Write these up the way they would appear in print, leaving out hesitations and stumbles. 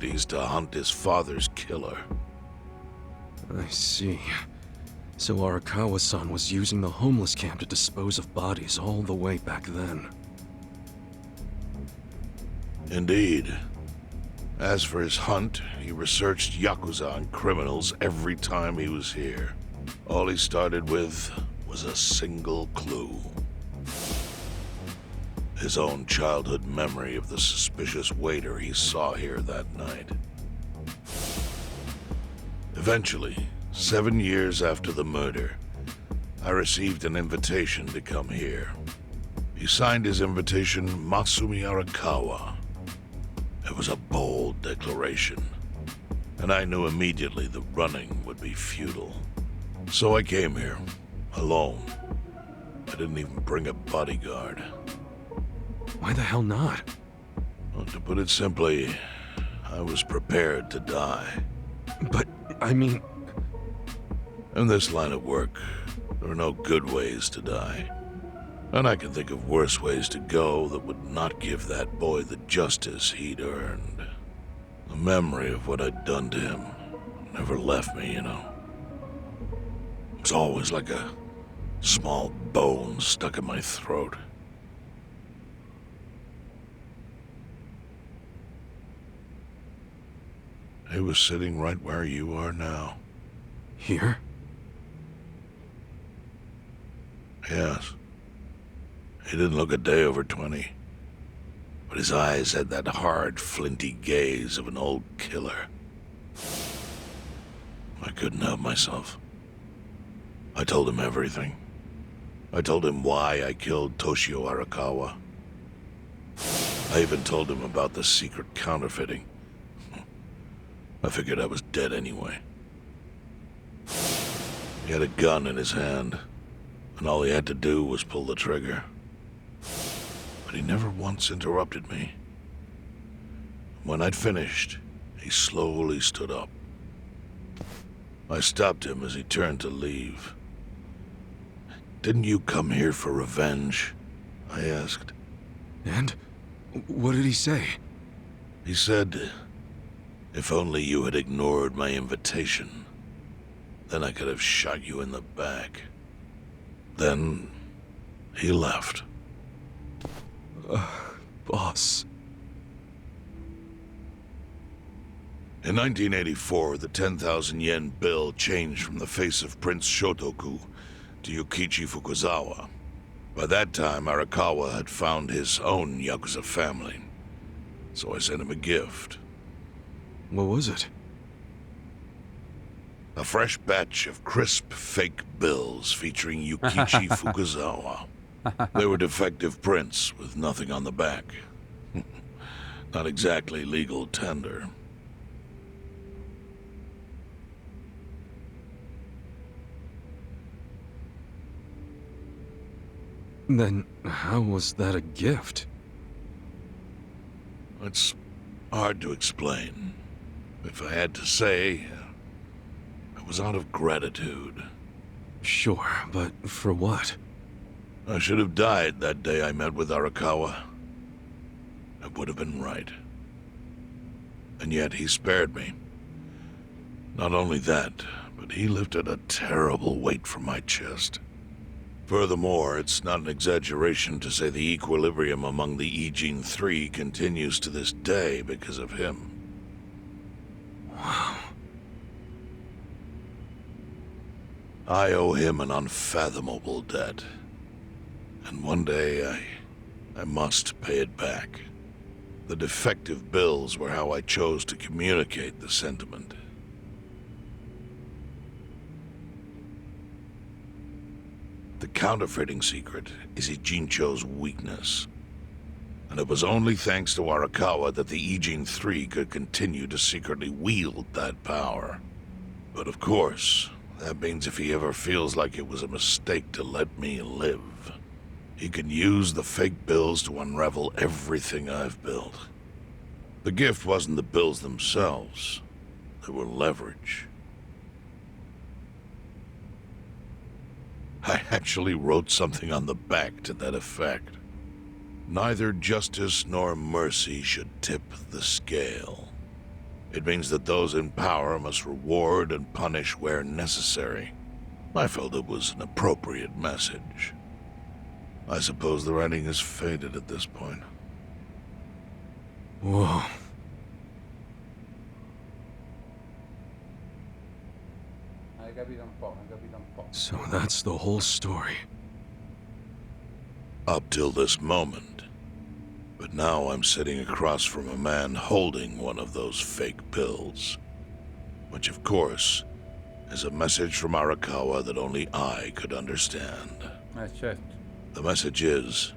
opportunities to hunt his father's killer. I see. So Arakawa-san was using the homeless camp to dispose of bodies all the way back then. Indeed. As for his hunt, he researched Yakuza and criminals every time he was here. All he started with was a single clue. His own childhood memory of the suspicious waiter he saw here that night. Eventually, 7 years after the murder, I received an invitation to come here. He signed his invitation Masumi Arakawa. It was a bold declaration, and I knew immediately the running would be futile. So I came here, alone. I didn't even bring a bodyguard. Why the hell not? Well, to put it simply, I was prepared to die. But, I mean... In this line of work, there are no good ways to die. And I can think of worse ways to go that would not give that boy the justice he'd earned. The memory of what I'd done to him never left me, you know. It was always like a small bone stuck in my throat. He was sitting right where you are now. Here? Yes. He didn't look a day over 20. But his eyes had that hard, flinty gaze of an old killer. I couldn't help myself. I told him everything. I told him why I killed Toshio Arakawa. I even told him about the secret counterfeiting. I figured I was dead anyway. He had a gun in his hand, and all he had to do was pull the trigger. But he never once interrupted me. When I'd finished, he slowly stood up. I stopped him as he turned to leave. "Didn't you come here for revenge?" I asked. And? What did he say? He said, "If only you had ignored my invitation, then I could have shot you in the back." Then he left. Boss. In 1984, the 10,000 yen bill changed from the face of Prince Shotoku to Yukichi Fukuzawa. By that time, Arakawa had found his own Yakuza family, so I sent him a gift. What was it? A fresh batch of crisp fake bills featuring Yukichi Fukuzawa. They were defective prints with nothing on the back. Not exactly legal tender. Then how was that a gift? It's hard to explain. If I had to say, it was out of gratitude. Sure, but for what? I should have died that day I met with Arakawa. It would have been right. And yet he spared me. Not only that, but he lifted a terrible weight from my chest. Furthermore, it's not an exaggeration to say the equilibrium among the E-Gene 3 continues to this day because of him. Wow. I owe him an unfathomable debt. And one day, I must pay it back. The defective bills were how I chose to communicate the sentiment. The counterfeiting secret is Ijincho's weakness. And it was only thanks to Arakawa that the E-Gene 3 could continue to secretly wield that power. But of course, that means if he ever feels like it was a mistake to let me live, he can use the fake bills to unravel everything I've built. The gift wasn't the bills themselves. They were leverage. I actually wrote something on the back to that effect. Neither justice nor mercy should tip the scale. It means that those in power must reward and punish where necessary. I felt it was an appropriate message. I suppose the writing is faded at this point. Whoa. Hai capito un po', hai capito un po'. So that's the whole story. Up till this moment. But now I'm sitting across from a man holding one of those fake pills. Which, of course, is a message from Arakawa that only I could understand. Certo. The message is,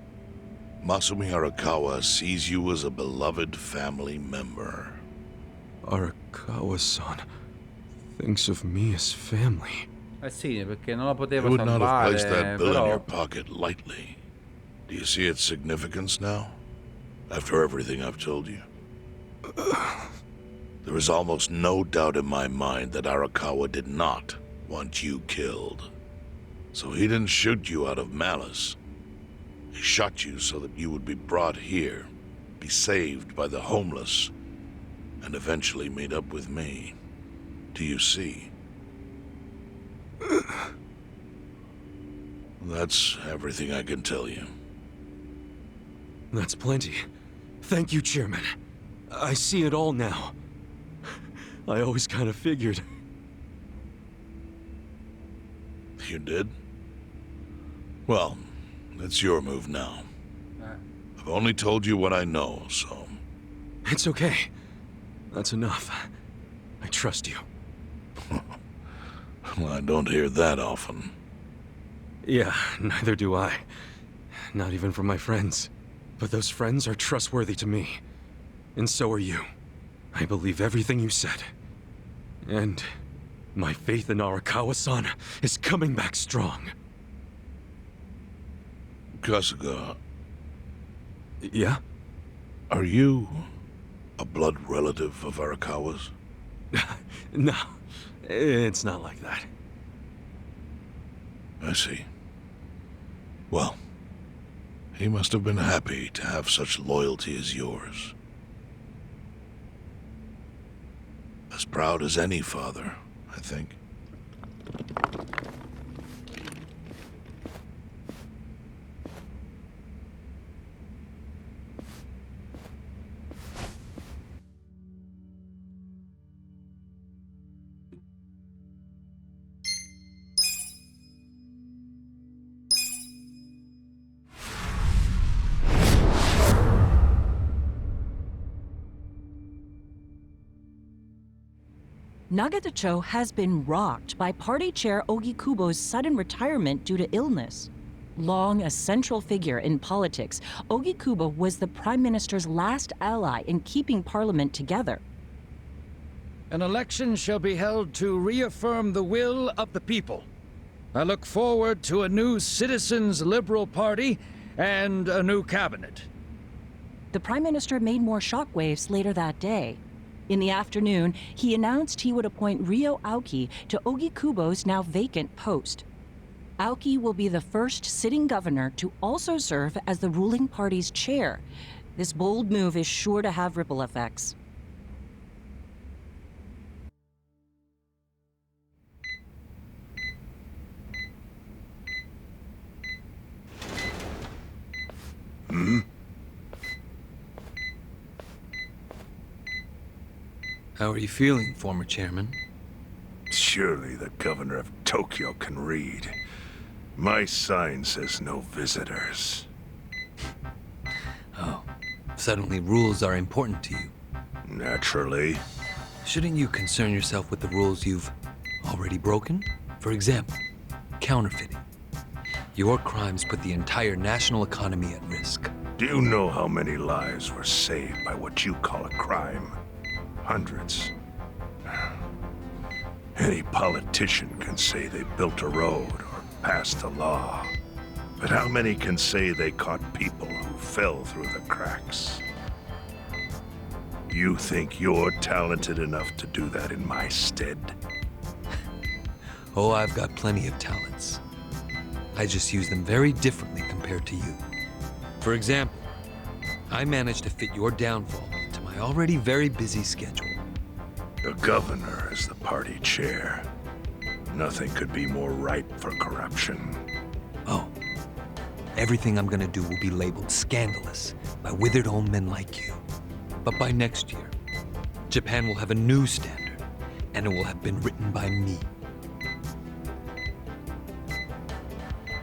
Masumi Arakawa sees you as a beloved family member. Arakawa-san thinks of me as family. Eh sì, perché non la I poteva would not have placed salvare, that bill in però... your pocket lightly. Do you see its significance now? After everything I've told you? There is almost no doubt in my mind that Arakawa did not want you killed. So he didn't shoot you out of malice. He shot you so that you would be brought here, be saved by the homeless, and eventually meet up with me. Do you see? That's everything I can tell you. That's plenty. Thank you, Chairman. I see it all now. I always kind of figured. You did? Well, it's your move now. I've only told you what I know, so... It's okay. That's enough. I trust you. Well, I don't hear that often. Yeah, neither do I. Not even from my friends. But those friends are trustworthy to me. And so are you. I believe everything you said. And my faith in Arakawa-san is coming back strong. Kasuga, Yeah? are you a blood relative of Arakawa's? No, it's not like that. I see. Well, he must have been happy to have such loyalty as yours. As proud as any father, I think. Nagatacho has been rocked by party chair Ogikubo's sudden retirement due to illness. Long a central figure in politics, Ogikubo was the Prime Minister's last ally in keeping Parliament together. An election shall be held to reaffirm the will of the people. I look forward to a new Citizens' Liberal Party and a new cabinet. The Prime Minister made more shockwaves later that day. In the afternoon, he announced he would appoint Ryo Aoki to Ogikubo's now vacant post. Aoki will be the first sitting governor to also serve as the ruling party's chair. This bold move is sure to have ripple effects. How are you feeling, former chairman? Surely the governor of Tokyo can read. My sign says no visitors. Oh, suddenly rules are important to you. Naturally. Shouldn't you concern yourself with the rules you've already broken? For example, counterfeiting. Your crimes put the entire national economy at risk. Do you know how many lives were saved by what you call a crime? Hundreds. Any politician can say they built a road or passed a law. But how many can say they caught people who fell through the cracks? You think you're talented enough to do that in my stead? Oh, I've got plenty of talents. I just use them very differently compared to you. For example, I managed to fit your downfall into my already very busy schedule. The governor is the party chair. Nothing could be more ripe for corruption. Oh. Everything I'm gonna do will be labeled scandalous by withered old men like you. But by next year, Japan will have a new standard, and it will have been written by me.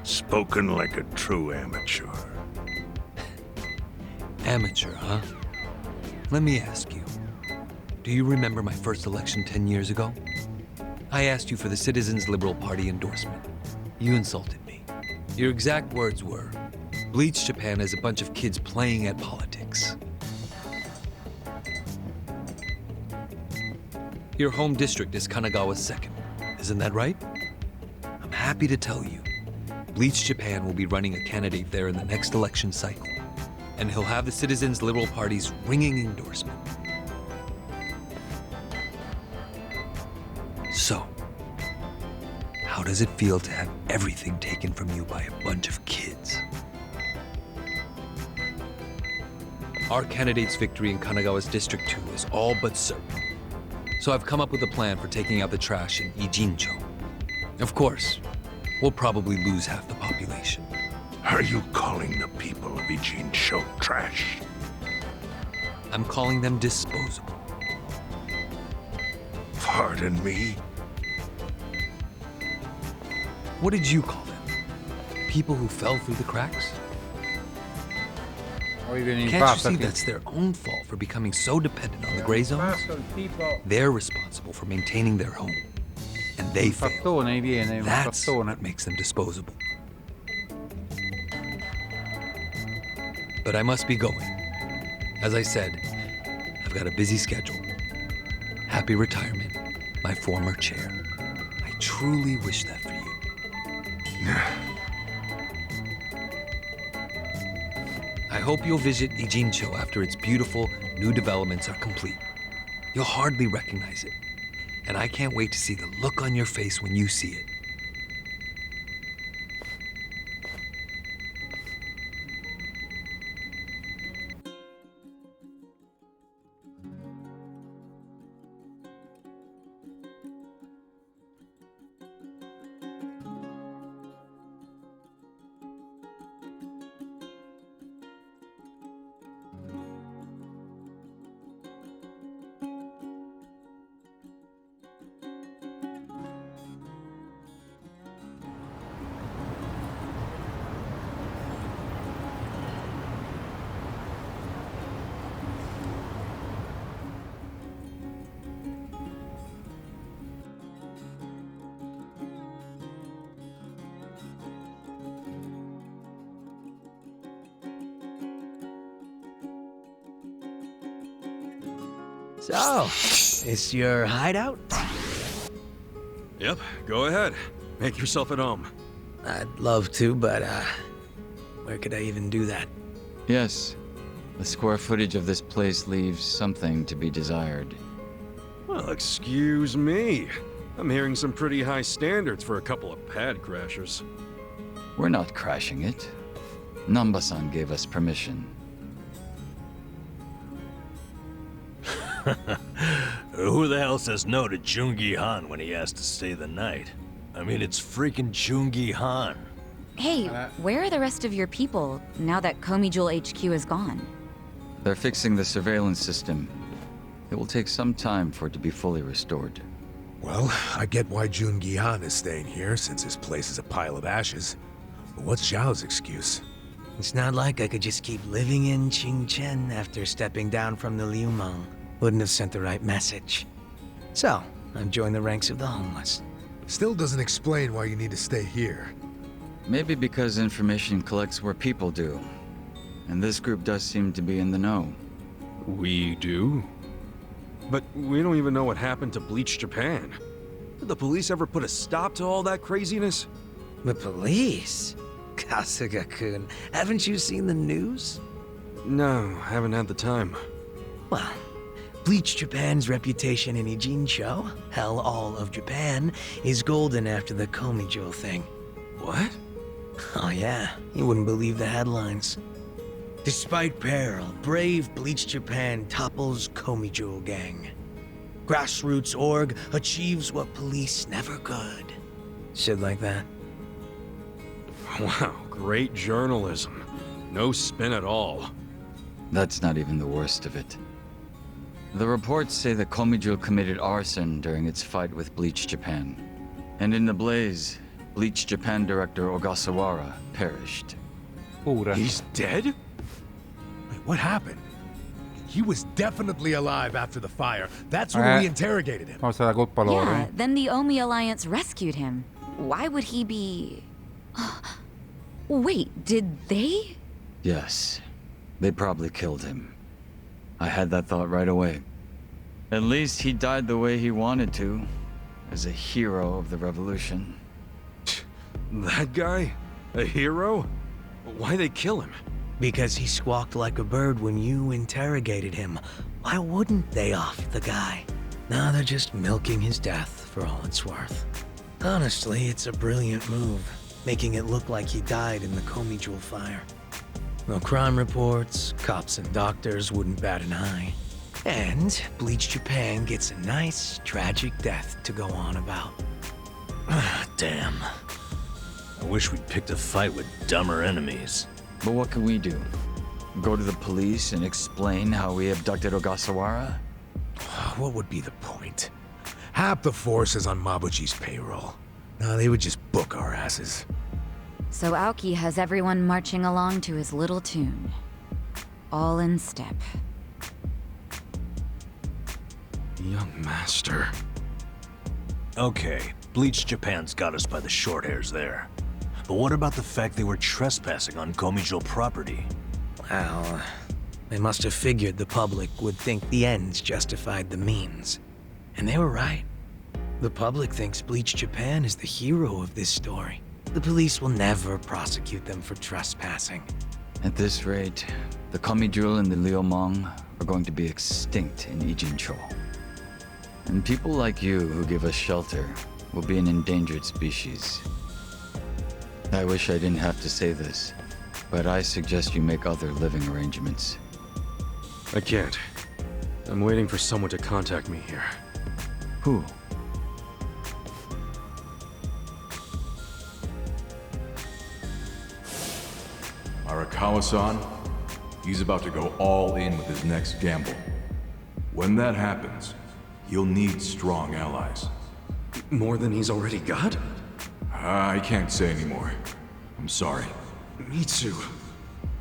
Spoken like a true amateur. Amateur, huh? Let me ask you. Do you remember my first election 10 years ago? I asked you for the Citizens Liberal Party endorsement. You insulted me. Your exact words were, Bleach Japan is a bunch of kids playing at politics. Your home district is Kanagawa's second. Isn't that right? I'm happy to tell you, Bleach Japan will be running a candidate there in the next election cycle. And he'll have the Citizens Liberal Party's ringing endorsement. So, how does it feel to have everything taken from you by a bunch of kids? Our candidate's victory in Kanagawa's District 2 is all but certain. So I've come up with a plan for taking out the trash in Ijincho. Of course, we'll probably lose half the population. Are you calling the people of Ijincho trash? I'm calling them disposable. Pardon me? What did you call them? People who fell through the cracks? Or even in Can't you see that's their own fault for becoming so dependent on the gray zones? They're responsible for maintaining their home. And they fail. Fattone viene, un That's fattone. what makes them disposable. But I must be going. As I said, I've got a busy schedule. Happy retirement, my former chair. I truly wish that for you. I hope you'll visit Ijincho after its beautiful new developments are complete. You'll hardly recognize it. And I can't wait to see the look on your face when you see it. So, it's your hideout? Yep, go ahead. Make yourself at home. I'd love to, but, where could I even do that? Yes. The square footage of this place leaves something to be desired. Well, excuse me. I'm hearing some pretty high standards for a couple of pad crashers. We're not crashing it. Namba-san gave us permission. Who the hell says no to Jungi Han when he has to stay the night? I mean, it's freaking Jungi Han. Hey, where are the rest of your people now that Komi Jewel HQ is gone? They're fixing the surveillance system. It will take some time for it to be fully restored. Well, I get why Jun Gihan is staying here, since his place is a pile of ashes. But what's Zhao's excuse? It's not like I could just keep living in Qingchen after stepping down from the Liumeng. Wouldn't have sent the right message. So, I've joined the ranks of the homeless. Still doesn't explain why you need to stay here. Maybe because information collects where people do. And this group does seem to be in the know. We do? But we don't even know what happened to Bleach Japan. Did the police ever put a stop to all that craziness? The police? Kasuga-kun, haven't you seen the news? No, haven't had the time. Well, Bleach Japan's reputation in Ijincho, hell all of Japan, is golden after the Komi Jewel thing. What? Oh yeah, you wouldn't believe the headlines. Despite peril, brave Bleach Japan topples Komi Jewel gang. Grassroots org achieves what police never could. Shit like that. Wow, great journalism. No spin at all. That's not even the worst of it. The reports say that Komijul committed arson during its fight with Bleach Japan. And in the blaze, Bleach Japan director Ogasawara perished. He's dead? Wait, what happened? He was definitely alive after the fire. That's when we interrogated him. Forse la colpa loro. Yeah, then the Omi Alliance rescued him. Why would he be... Wait, did they? Yes, they probably killed him. I had that thought right away. At least he died the way he wanted to, as a hero of the revolution. That guy? A hero? Why'd they kill him? Because he squawked like a bird when you interrogated him. Why wouldn't they off the guy? Now they're just milking his death for all it's worth. Honestly, it's a brilliant move, making it look like he died in the Komijul fire. No crime reports, cops and doctors wouldn't bat an eye. And Bleach Japan gets a nice, tragic death to go on about. Damn. I wish we'd picked a fight with dumber enemies. But what can we do? Go to the police and explain how we abducted Ogasawara? What would be the point? Half the force is on Mabuchi's payroll. No, they would just book our asses. So Aoki has everyone marching along to his little tune. All in step. Young master. Okay, Bleach Japan's got us by the short hairs there. But what about the fact they were trespassing on Komijul property? Well, they must have figured the public would think the ends justified the means. And they were right. The public thinks Bleach Japan is the hero of this story. The police will never prosecute them for trespassing. At this rate, the Komijul and the Liumang are going to be extinct in Ijincho. And people like you who give us shelter will be an endangered species. I wish I didn't have to say this, but I suggest you make other living arrangements. I can't. I'm waiting for someone to contact me here. Who? Arakawa-san, he's about to go all in with his next gamble. When that happens, you'll need strong allies. More than he's already got? I can't say anymore. I'm sorry. Me too.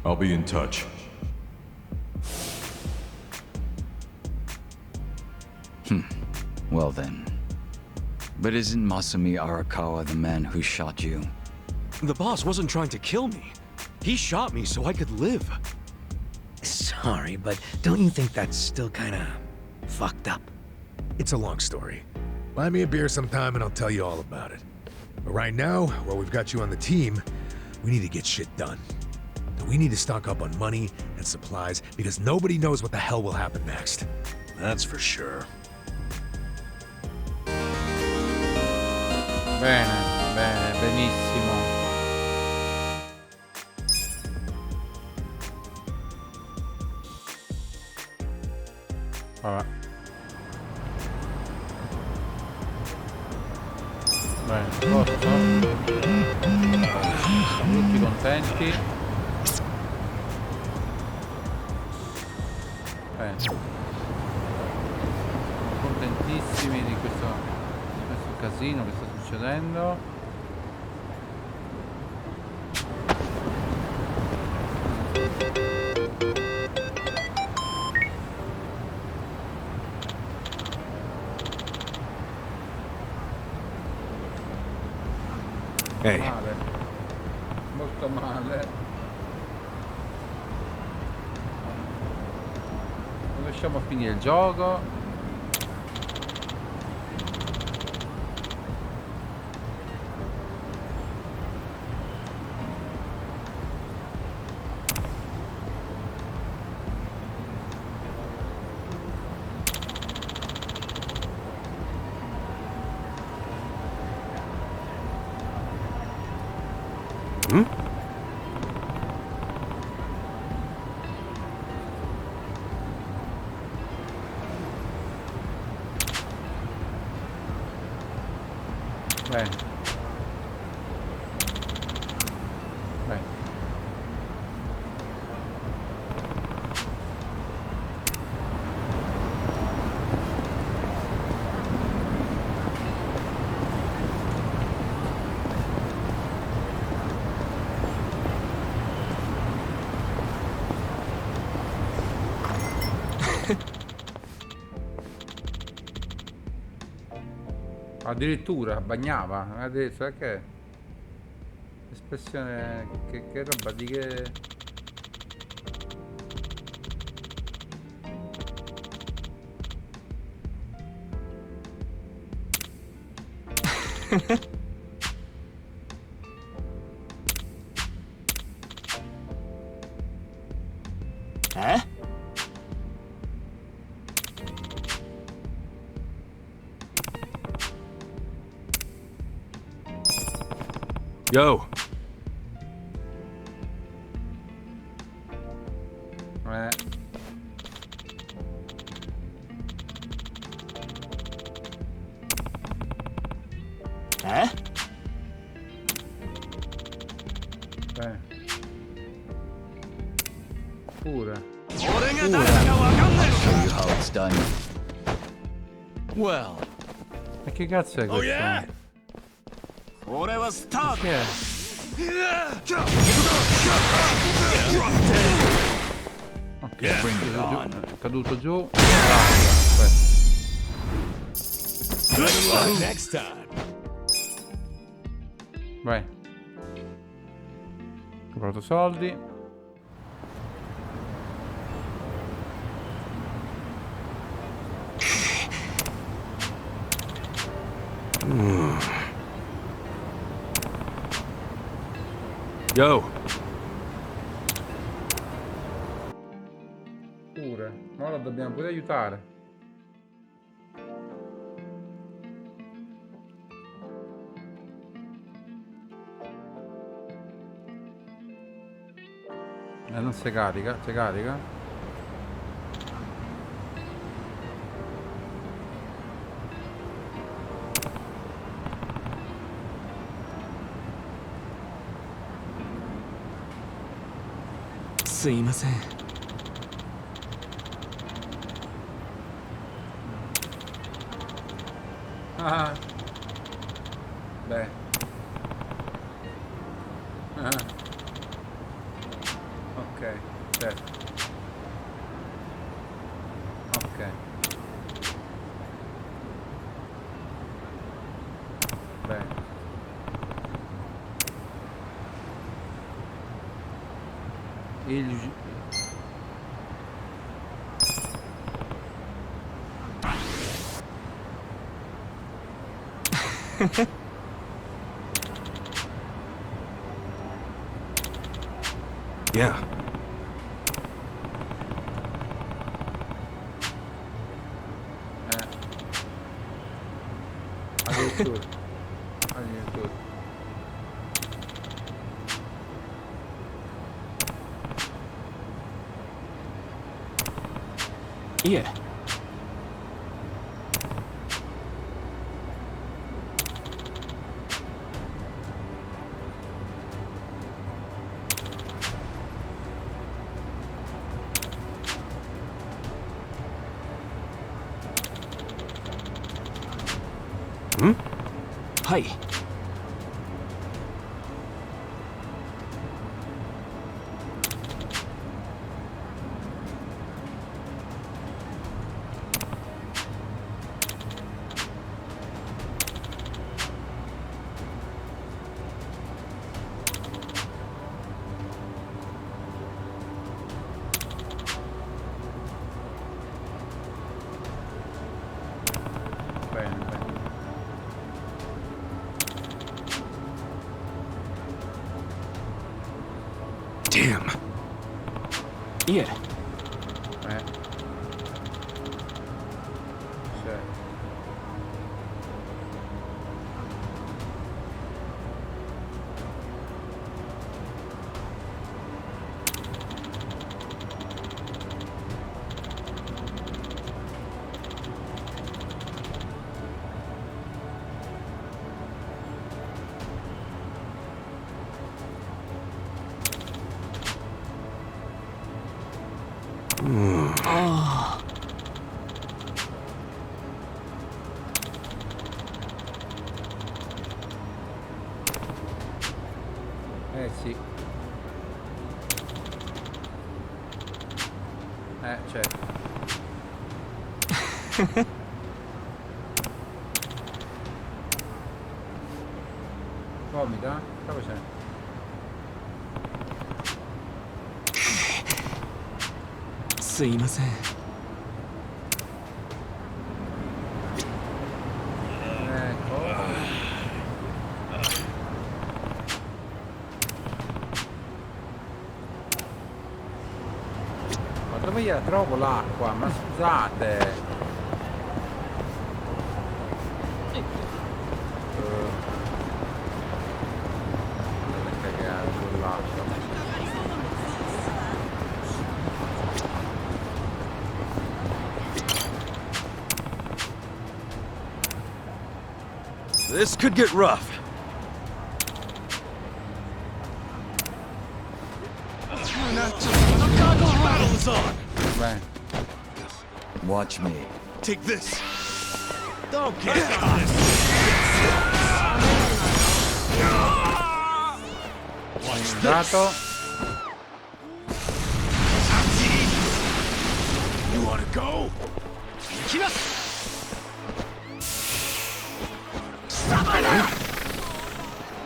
I'll be in touch. Well then. But isn't Masumi Arakawa the man who shot you? The boss wasn't trying to kill me. He shot me so I could live. Sorry, but don't you think that's still kinda fucked up? It's a long story. Buy me a beer sometime and I'll tell you all about it. But right now, while we've got you on the team, we need to get shit done. And we need to stock up on money and supplies because nobody knows what the hell will happen next. That's for sure. Bene, bene, benissimo. Vabbè. Bene, posto. Tutti contenti. Bene. Contentissimi di questo casino che sta succedendo. Hey. Male. Molto male. Non riusciamo a finire il gioco. Bene. Bene. Addirittura bagnava, adesso è che espressione che roba di che Yo. Pure. I'll show you how it's done. Well. Ma che cazzo è questo? Che è? Ok, Bring it on. è caduto giù. Good luck next time. Vai. Ho comprato soldi. Yo. Pure. Ma ora dobbiamo pure aiutare. Non si carica, si carica. Ah. Beh. Ah. Ok, certo. Ok. Bene. Il... Yeah. Addirittura. Addirittura. Yeah. Hmm? Hi. Bene, bene. Damn. Yeah. Cioè. sì. Certo. Vomita? Cosa c'è? Ecco. Ma dove gliela trovo l'acqua? Ma scusate. This could get rough. Battle is on. Beh. Watch me. Take this. Don't get this. Dato. You wanna go?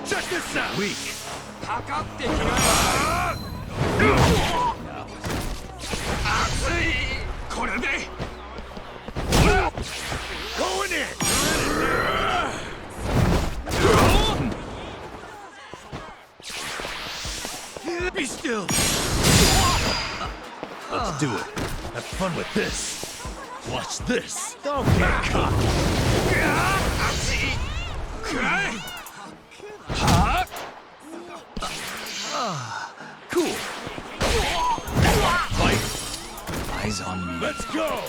Check this out. Weak. Going in. Be still. Let's do it. Have fun with this. Watch this. Don't get caught. Cool. Fight. Eyes on me. Let's go.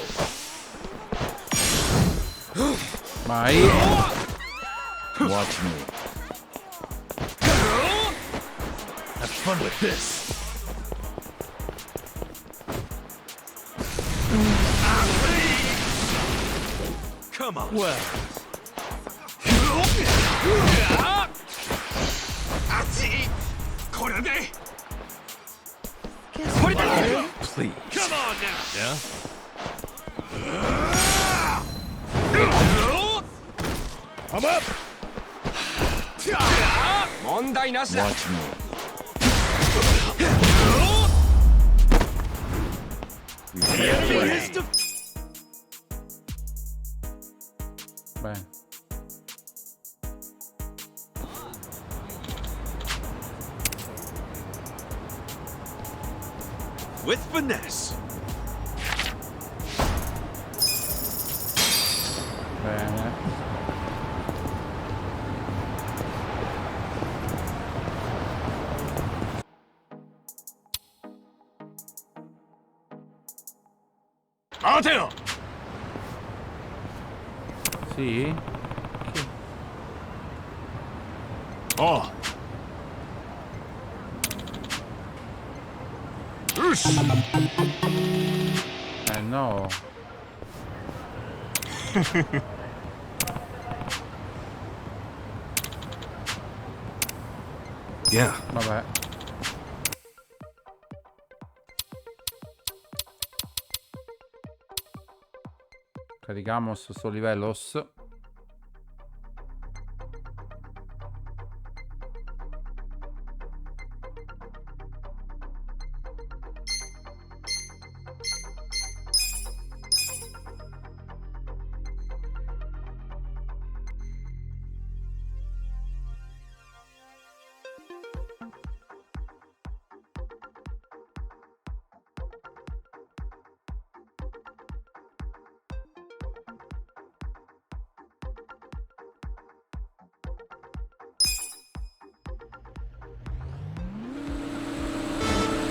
Vai. Watch me. Have fun with this. Come on. Well. Please. Come on now. Yeah. I'm up. Watch me. Beh. With finesse. Bene. Ateo. Sì? Oh. No. Yeah. Vabbè. Caricamos sto livellos.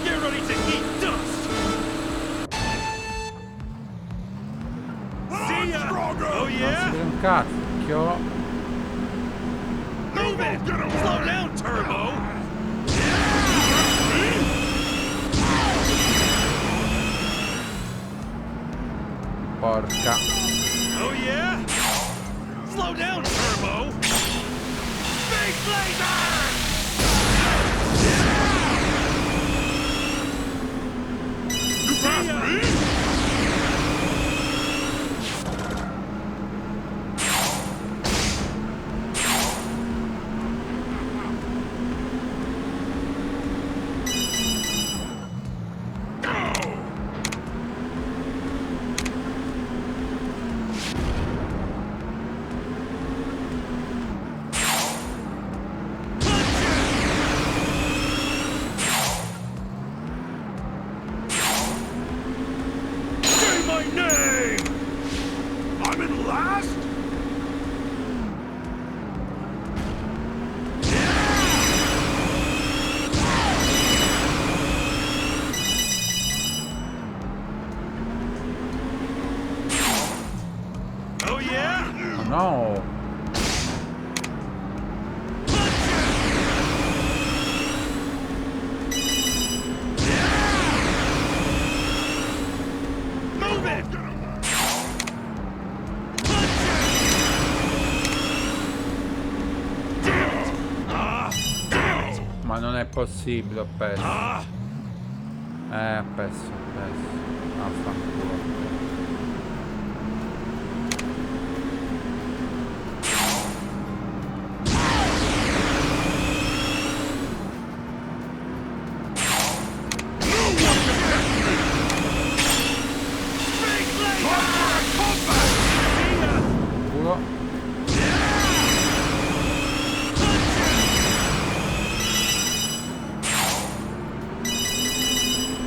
Get ready to eat dust. See ya. Oh yeah. Un cacchio. Move it. Slow down, Turbo. Porca. Oh yeah. Slow down, Turbo. Big laser. no. Ma non è possibile, ho perso. Ho perso. Affanculo. Culo.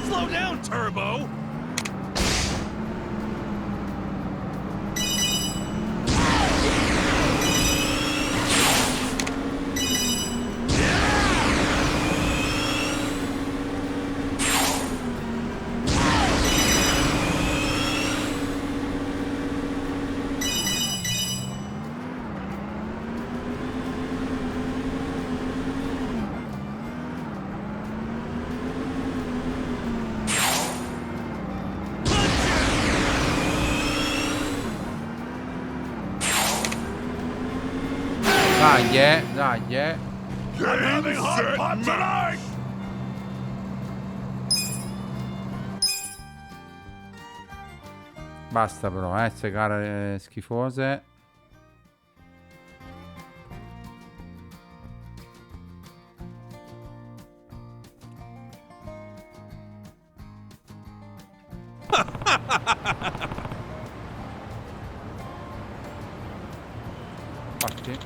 Slow down, Turbo! Dai. I'm having hot pot tonight! Basta però, queste gare schifose. Infatti.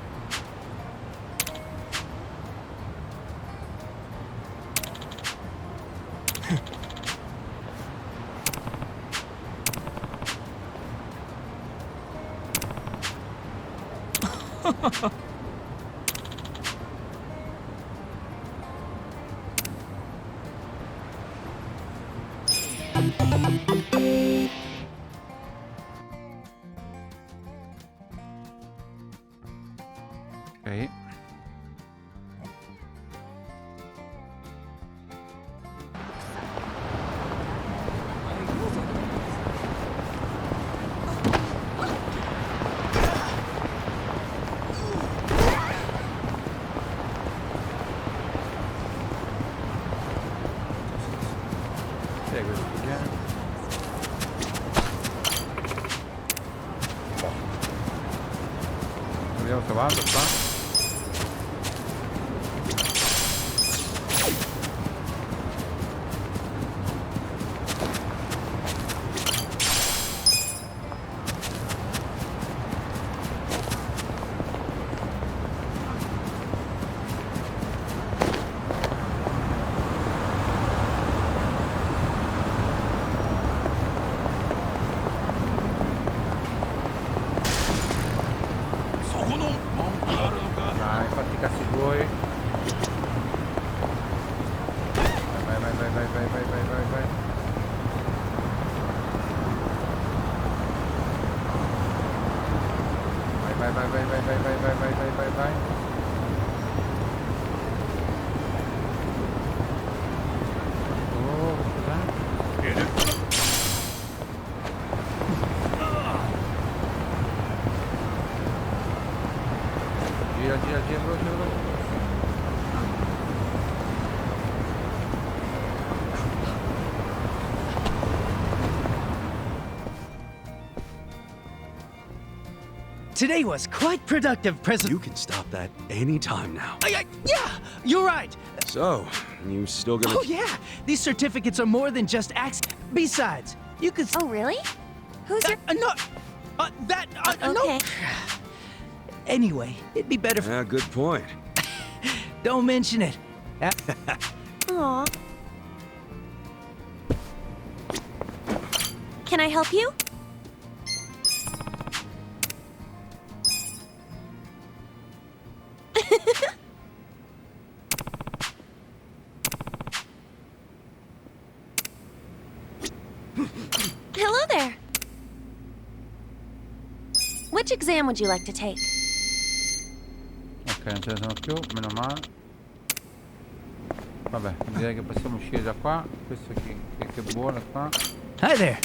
Ok. Segue il abbiamo trovato qua. Dai, fatti i cazzi tuoi. Vai. Vai. Oh, cos'è? Gira, veloce. Today was quite productive, President. You can stop that any time now. Yeah, you're right. So, you still gonna... Oh, yeah. These certificates are more than just acts. Besides, you could... Oh, really? Who's your... No. No. Okay. Anyway, it'd be better... Yeah, good point. Don't mention it. Aw. Can I help you? Hello there. What's exam would you like to take? Ok, non ce ne sono più, meno male. Vabbè, direi che possiamo uscire da qua. Questo che buono qua. Hi there.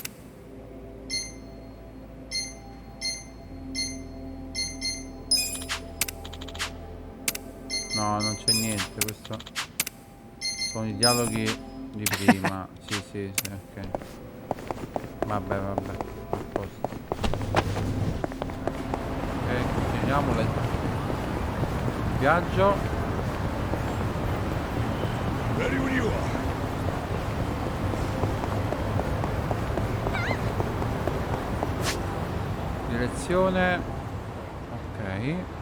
No, non c'è niente, questo sono i dialoghi di prima. Sì, ok. Vabbè, a posto. Ok, continuiamo il viaggio. Ready when you are. Direzione. Ok.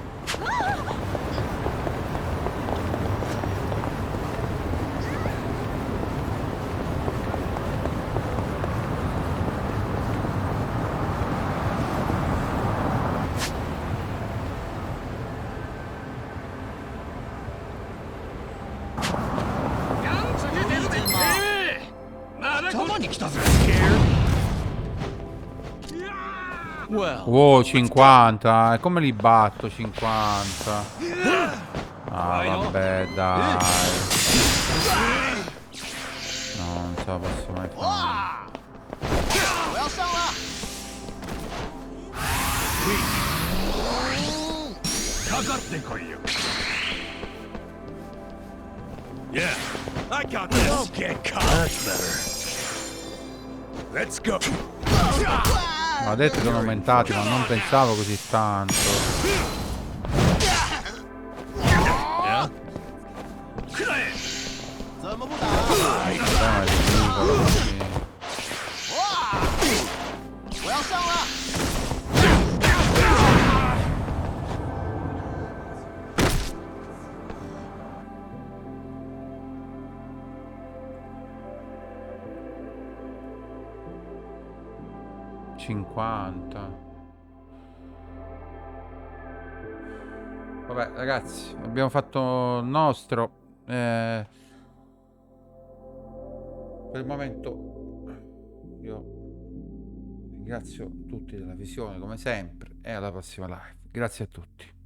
Wow, 50. E come li batto 50? Ah, vabbè, dai. No, non ce la posso mai fare. Yeah, I got this. Don't get caught. That's better. Let's go. Ma ho detto che sono aumentati, ma non pensavo così tanto. Yeah. Vabbè, ma è ridicolo così. Vabbè, ragazzi, abbiamo fatto il nostro. Per il momento io ringrazio tutti della visione come sempre e alla prossima live. Grazie a tutti.